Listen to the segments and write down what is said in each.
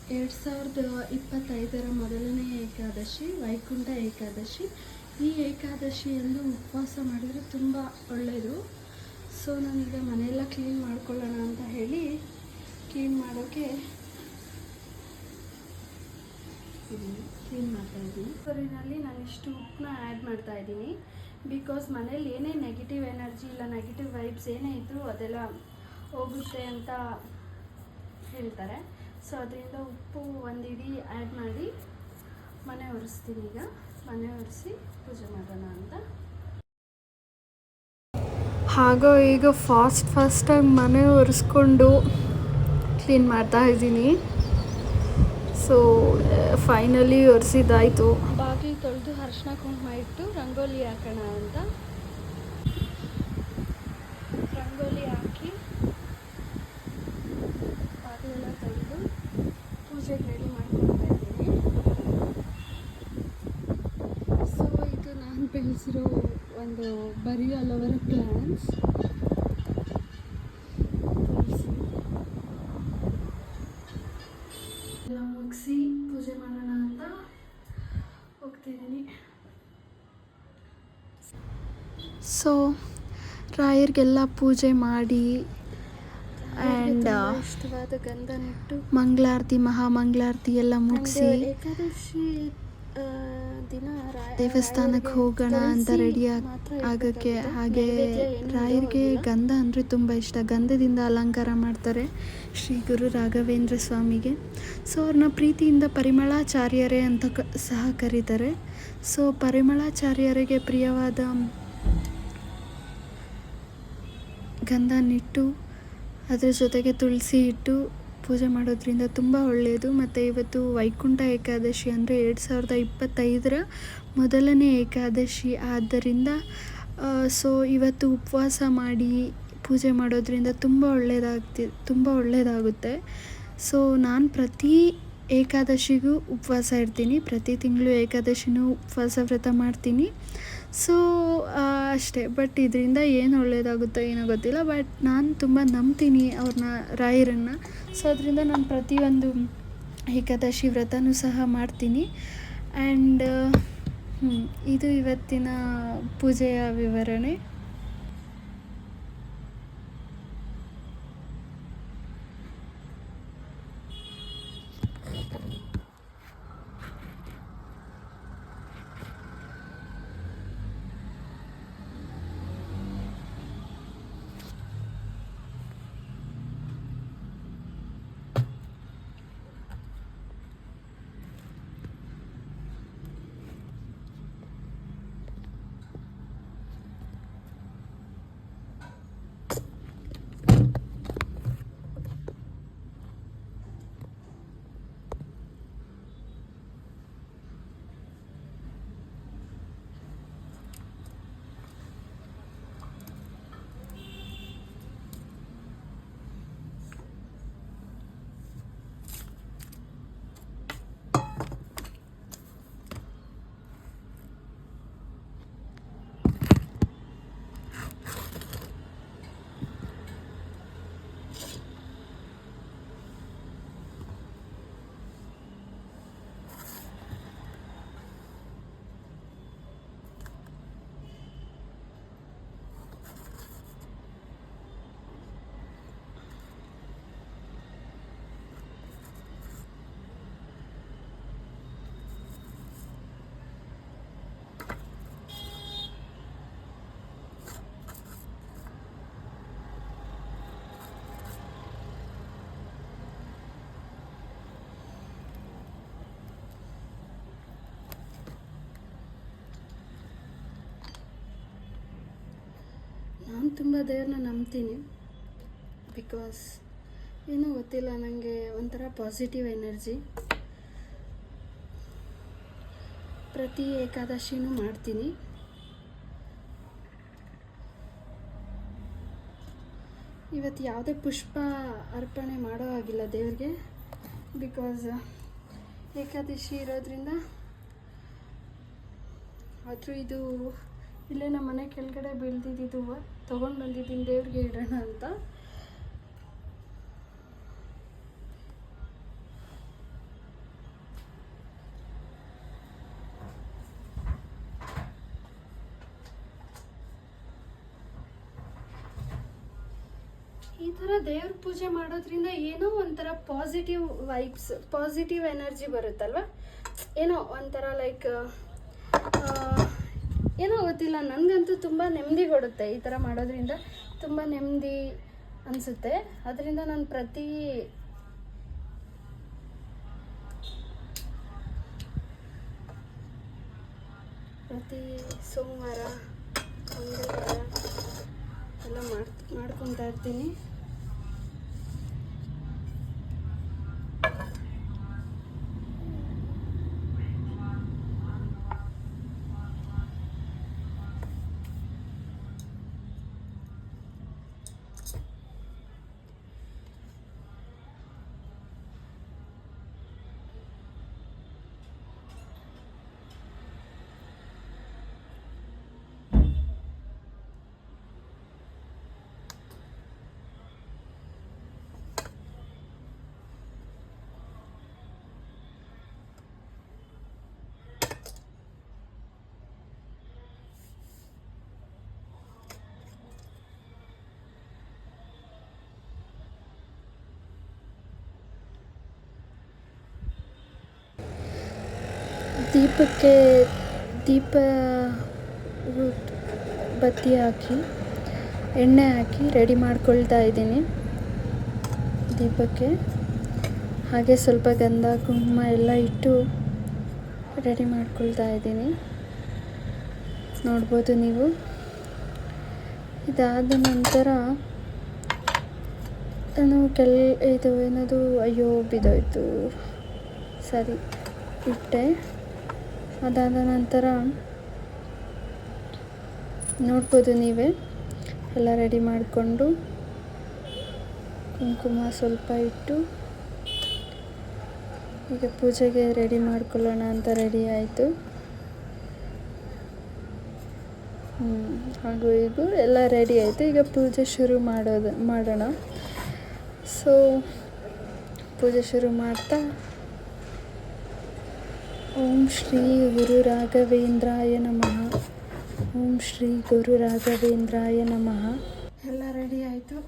2025 ಮೊದಲನೇ ಏಕಾದಶಿ ವೈಕುಂಠ ಏಕಾದಶಿ. ಈ ಏಕಾದಶಿಯಂದು ಉಪವಾಸ ಮಾಡಿದರೆ ತುಂಬ ಒಳ್ಳೆಯದು. ಸೊ ನಾನೀಗ ಮನೆಯೆಲ್ಲ ಕ್ಲೀನ್ ಮಾಡ್ಕೊಳ್ಳೋಣ ಅಂತ ಹೇಳಿ ಕ್ಲೀನ್ ಮಾಡೋಕ್ಕೆ ಕ್ಲೀನ್ ಮಾಡ್ತಾಯಿದ್ದೀನಿ. ಇದರಲ್ಲಿ ನಾನು ಇಷ್ಟು ಉಪ್ಪನ್ನ ಆ್ಯಡ್ ಮಾಡ್ತಾಯಿದ್ದೀನಿ. ಬಿಕಾಸ್ ಮನೇಲಿ ಏನೇ ನೆಗೆಟಿವ್ ಎನರ್ಜಿ ಇಲ್ಲ ನೆಗೆಟಿವ್ ವೈಬ್ಸ್ ಏನೇ ಇದ್ದರೂ ಅದೆಲ್ಲ ಹೋಗುತ್ತೆ ಅಂತ ಹೇಳ್ತಾರೆ. ಸೊ ಅದರಿಂದ ಉಪ್ಪು ಒಂದು ಇಡೀ ಆ್ಯಡ್ ಮಾಡಿ ಮನೆ ಒರೆಸ್ತೀನಿ. ಈಗ ಮನೆ ಒರೆಸಿ ಪೂಜೆ ಮಾಡೋಣ ಅಂತ. ಹಾಗೋ ಈಗ ಫಾಸ್ಟಾಗಿ ಮನೆ ಒರೆಸ್ಕೊಂಡು ಕ್ಲೀನ್ ಮಾಡ್ತಾ ಇದ್ದೀನಿ. ಸೊ ಫೈನಲಿ ಒರೆಸಿದ್ದಾಯಿತು. ಬಾಗಿಲು ತೊಳೆದು ಅರಿಶಿನ ಕುಂಕುಮ ಇಟ್ಟು ರಂಗೋಲಿ ಹಾಕೋಣ ಅಂತ ರಂಗೋಲಿ ಹಾಕಿ ಬಾಗಿಲೆಲ್ಲ ತೊಳೆದು ಪೂಜೆಗೆ ರೆಡಿ ಮಾಡ್ಕೊಳ್ತಾ ಇದ್ದೀನಿ. ಸೊ ಇದು ನಾನು ಬೆಳೆಸಿರೋ ಒಂದು ಬರೀ ಅಲೋವೆರಾ ಪ್ಲಾಂಟ್ಸ್. ಎಲ್ಲ ಮುಗಿಸಿ ಪೂಜೆ ಮಾಡೋಣ ಅಂತ ಹೋಗ್ತಿದ್ದೀನಿ. ಸೊ ರಾಯರಿಗೆಲ್ಲ ಪೂಜೆ ಮಾಡಿ ಆ್ಯಂಡ್ ಇಷ್ಟವಾದ ಗಂಧನಿಟ್ಟು ಮಂಗಳಾರತಿ ಮಹಾಮಂಗಳಾರತಿ ಎಲ್ಲ ಮುಗಿಸಿ ಏಕಾದಶಿ ದಿನ ದೇವಸ್ಥಾನಕ್ಕೆ ಹೋಗೋಣ ಅಂತ ರೆಡಿ ಆಗೋಕ್ಕೆ. ಹಾಗೆ ರಾಯರಿಗೆ ಗಂಧ ಅಂದರೆ ತುಂಬ ಇಷ್ಟ. ಗಂಧದಿಂದ ಅಲಂಕಾರ ಮಾಡ್ತಾರೆ ಶ್ರೀ ಗುರು ರಾಘವೇಂದ್ರ ಸ್ವಾಮಿಗೆ. ಸೊ ಅವ್ರನ್ನ ಪ್ರೀತಿಯಿಂದ ಪರಿಮಳಾಚಾರ್ಯರೇ ಅಂತ ಸಹ ಕರೀತಾರೆ. ಸೊ ಪರಿಮಳಾಚಾರ್ಯರಿಗೆ ಪ್ರಿಯವಾದ ಗಂಧನಿಟ್ಟು ಅದ್ರ ಜೊತೆಗೆ ತುಳಸಿ ಇಟ್ಟು ಪೂಜೆ ಮಾಡೋದ್ರಿಂದ ತುಂಬ ಒಳ್ಳೆಯದು. ಮತ್ತು ಇವತ್ತು ವೈಕುಂಠ ಏಕಾದಶಿ ಅಂದರೆ 2025 ಮೊದಲನೇ ಏಕಾದಶಿ ಆದ್ದರಿಂದ ಸೊ ಇವತ್ತು ಉಪವಾಸ ಮಾಡಿ ಪೂಜೆ ಮಾಡೋದ್ರಿಂದ ತುಂಬ ಒಳ್ಳೆಯದಾಗುತ್ತೆ. ಸೊ ನಾನು ಪ್ರತಿ ಏಕಾದಶಿಗೂ ಉಪವಾಸ ಇರ್ತೀನಿ. ಪ್ರತಿ ತಿಂಗಳು ಏಕಾದಶಿನೂ ಉಪವಾಸ ವ್ರತ ಮಾಡ್ತೀನಿ. ಸೊ ಅಷ್ಟೇ. ಬಟ್ ಇದರಿಂದ ಏನು ಒಳ್ಳೆಯದಾಗುತ್ತೋ ಏನೋ ಗೊತ್ತಿಲ್ಲ. ಬಟ್ ನಾನು ತುಂಬ ನಂಬ್ತೀನಿ ಅವ್ರನ್ನ, ರಾಯರನ್ನು. ಸೊ ಅದರಿಂದ ನಾನು ಪ್ರತಿಯೊಂದು ಏಕಾದಶಿ ವ್ರತನೂ ಸಹ ಮಾಡ್ತೀನಿ. ಆ್ಯಂಡ್ ಇದು ಇವತ್ತಿನ ಪೂಜೆಯ ವಿವರಣೆ. ನಾನು ತುಂಬ ದೇವ್ರನ್ನ ನಂಬ್ತೀನಿ. ಬಿಕಾಸ್ ಏನೋ ಗೊತ್ತಿಲ್ಲ, ನನಗೆ ಒಂಥರ ಪಾಸಿಟಿವ್ ಎನರ್ಜಿ. ಪ್ರತಿ ಏಕಾದಶಿನೂ ಮಾಡ್ತೀನಿ. ಇವತ್ತು ಯಾವುದೇ ಪುಷ್ಪ ಅರ್ಪಣೆ ಮಾಡೋ ಆಗಿಲ್ಲ ದೇವ್ರಿಗೆ. ಬಿಕಾಸ್ ಏಕಾದಶಿ ಇರೋದ್ರಿಂದ. ಆದರೂ ಇದು ಇಲ್ಲೇ ನಮ್ಮ ಮನೆ ಕೆಳಗಡೆ ಬೆಳೆದಿದ್ದು ತೊಗೊಂಡು ಬಂದಿದ್ದೀನಿ ದೇವ್ರಿಗೆ ಇಡೋಣ ಅಂತ. ಈ ಥರ ದೇವ್ರ ಪೂಜೆ ಮಾಡೋದ್ರಿಂದ ಏನೋ ಒಂಥರ ಪಾಸಿಟಿವ್ ವೈಬ್ಸ್, ಪಾಸಿಟಿವ್ ಎನರ್ಜಿ ಬರುತ್ತಲ್ವ. ಏನೋ ಒಂಥರ ಲೈಕ್ ಏನೋ ಗೊತ್ತಿಲ್ಲ, ನನಗಂತೂ ತುಂಬ ನೆಮ್ಮದಿ ಕೊಡುತ್ತೆ ಈ ಥರ ಮಾಡೋದ್ರಿಂದ. ತುಂಬ ನೆಮ್ಮದಿ ಅನಿಸುತ್ತೆ. ಅದರಿಂದ ನಾನು ಪ್ರತಿ ಸೋಮವಾರ ಮಂಗಳವಾರ ಎಲ್ಲ ಮಾಡ್ಕೊತಾ ಇರ್ತೀನಿ. ದೀಪ ಬತ್ತಿ ಹಾಕಿ ಎಣ್ಣೆ ಹಾಕಿ ರೆಡಿ ಮಾಡ್ಕೊಳ್ತಾ ಇದ್ದೀನಿ ದೀಪಕ್ಕೆ. ಹಾಗೆ ಸ್ವಲ್ಪ ಗಂಧ ಕುಂಕುಮ ಎಲ್ಲ ಇಟ್ಟು ರೆಡಿ ಮಾಡ್ಕೊಳ್ತಾ ಇದ್ದೀನಿ, ನೋಡ್ಬೋದು ನೀವು. ಇದಾದ ನಂತರ ನಾನು ಇದು ಏನದು ಅಯ್ಯೋ ಬಿದ್ದೋಯ್ತು, ಸರಿ ಇಟ್ಟೆ. ಅದಾದ ನಂತರ ನೋಡ್ಬೋದು ನೀವೇ ಎಲ್ಲ ರೆಡಿ ಮಾಡಿಕೊಂಡು ಕುಂಕುಮ ಸ್ವಲ್ಪ ಇಟ್ಟು ಈಗ ಪೂಜೆಗೆ ರೆಡಿ ಮಾಡ್ಕೊಳ್ಳೋಣ ಅಂತ ರೆಡಿ ಆಯಿತು. ಹಾಗೂ ಈಗ ಎಲ್ಲ ರೆಡಿ ಆಯಿತು. ಈಗ ಪೂಜೆ ಶುರು ಮಾಡೋಣ. ಸೊ ಪೂಜೆ ಶುರು ಮಾಡ್ತಾ ಓಂ ಶ್ರೀ ಗುರು ರಾಘವೇಂದ್ರಾಯ ನಮಃ, ಓಂ ಶ್ರೀ ಗುರು ರಾಘವೇಂದ್ರಾಯ ನಮಃ. ಎಲ್ಲ ರೆಡಿ ಆಯಿತು,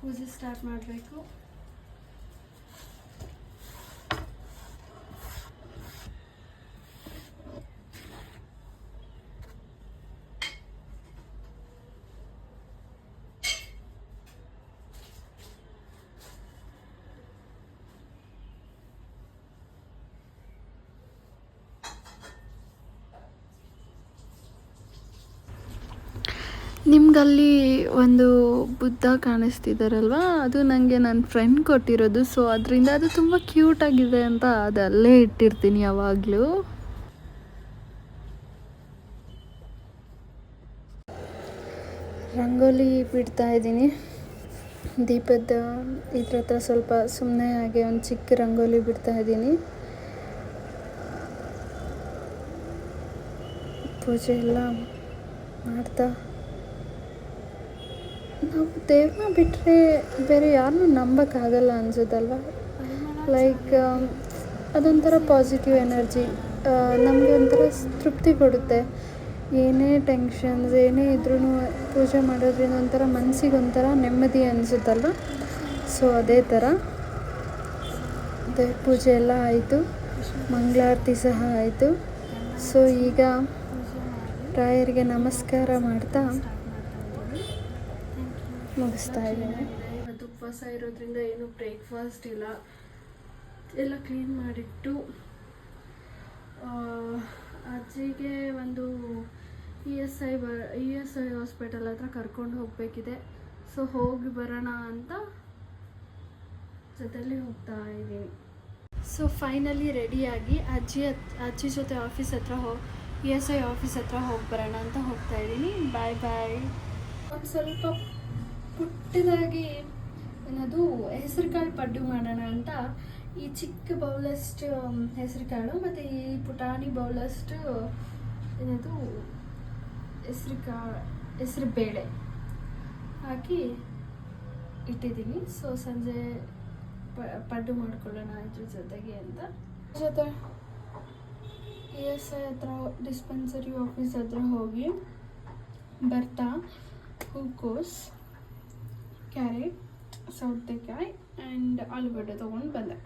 ಪೂಜೆ ಸ್ಟಾರ್ಟ್ ಮಾಡಬೇಕು. ನಿಮ್ಗಲ್ಲಿ ಒಂದು ಬುದ್ಧ ಕಾಣಿಸ್ತಿದ್ದಾರಲ್ವ, ಅದು ನನಗೆ ನನ್ನ ಫ್ರೆಂಡ್ ಕೊಟ್ಟಿರೋದು. ಸೊ ಅದರಿಂದ ಅದು ತುಂಬ ಕ್ಯೂಟಾಗಿದೆ ಅಂತ ಅದು ಅಲ್ಲೇ ಇಟ್ಟಿರ್ತೀನಿ ಯಾವಾಗಲೂ. ರಂಗೋಲಿ ಬಿಡ್ತಾ ಇದ್ದೀನಿ ದೀಪದ ಇದ್ರ ಹತ್ರ. ಸ್ವಲ್ಪ ಸುಮ್ಮನೆ ಹಾಗೆ ಒಂದು ಚಿಕ್ಕ ರಂಗೋಲಿ ಬಿಡ್ತಾ ಇದ್ದೀನಿ. ಪೂಜೆ ಎಲ್ಲ ಮಾಡ್ತಾ ನಾವು ದೇವ್ರನ್ನ ಬಿಟ್ಟರೆ ಬೇರೆ ಯಾರನ್ನೂ ನಂಬೋಕ್ಕಾಗಲ್ಲ ಅನ್ಸೋದಲ್ವ. ಲೈಕ್ ಅದೊಂಥರ ಪಾಸಿಟಿವ್ ಎನರ್ಜಿ, ನಮಗೆ ಒಂಥರ ತೃಪ್ತಿ ಕೊಡುತ್ತೆ. ಏನೇ ಟೆನ್ಷನ್ಸ್ ಏನೇ ಇದ್ರೂ ಪೂಜೆ ಮಾಡೋದ್ರಿಂದ ಒಂಥರ ಮನಸ್ಸಿಗೆ ಒಂಥರ ನೆಮ್ಮದಿ ಅನಿಸುತ್ತಲ್ವ. ಸೊ ಅದೇ ಥರ ದೇವ್ರ ಪೂಜೆ ಎಲ್ಲ ಆಯಿತು, ಮಂಗಳಾರತಿ ಸಹ ಆಯಿತು. ಸೊ ಈಗ ರಾಯರಿಗೆ ನಮಸ್ಕಾರ ಮಾಡ್ತಾ ಮುಗಿಸ್ತಾ ಇದ್ದೀನಿ. ಇವತ್ತು ಉಪವಾಸ ಇರೋದ್ರಿಂದ ಏನು ಬ್ರೇಕ್ಫಾಸ್ಟ್ ಇಲ್ಲ, ಎಲ್ಲ ಕ್ಲೀನ್ ಮಾಡಿಟ್ಟು ಅಜ್ಜಿಗೆ ಒಂದು ESI ಹಾಸ್ಪಿಟಲ್ ಹತ್ರ ಕರ್ಕೊಂಡು ಹೋಗಬೇಕಿದೆ. ಸೊ ಹೋಗಿ ಬರೋಣ ಅಂತ ಜೊತೆಲಿ ಹೋಗ್ತಾ ಇದ್ದೀನಿ. ಸೊ ಫೈನಲಿ ರೆಡಿಯಾಗಿ ಅಜ್ಜಿ ಜೊತೆ ಆಫೀಸ್ ಹತ್ರ ESI ಆಫೀಸ್ ಹತ್ರ ಹೋಗಿ ಬರೋಣ ಅಂತ ಹೋಗ್ತಾ ಇದ್ದೀನಿ. ಬಾಯ್. ಒಂದು ಸ್ವಲ್ಪ ಪುಟ್ಟದಾಗಿ ಏನದು ಹೆಸರುಕಾಳು ಪಡ್ಡು ಮಾಡೋಣ ಅಂತ ಈ ಚಿಕ್ಕ ಬೌಲಷ್ಟು ಹೆಸರುಕಾಳು ಮತ್ತು ಈ ಪುಟಾಣಿ ಬೌಲಷ್ಟು ಏನದು ಹೆಸರು ಬೇಳೆ ಹಾಕಿ ಇಟ್ಟಿದ್ದೀನಿ. ಸೊ ಸಂಜೆ ಪಡ್ಡು ಮಾಡ್ಕೊಳ್ಳೋಣ ಇದ್ರ ಜೊತೆಗೆ ಅಂತ. ಜೊತೆ ESI ಹತ್ರ ಡಿಸ್ಪೆನ್ಸರಿ ಆಫೀಸ್ ಹತ್ರ ಹೋಗಿ ಬರ್ತಾ ಹೂಕೋಸ್ ಸೌತೆಕಾಯಿ ಆ್ಯಂಡ್ ಆಲೂಗಡ್ಡೆ ತೊಗೊಂಡು ಬಂದೆ.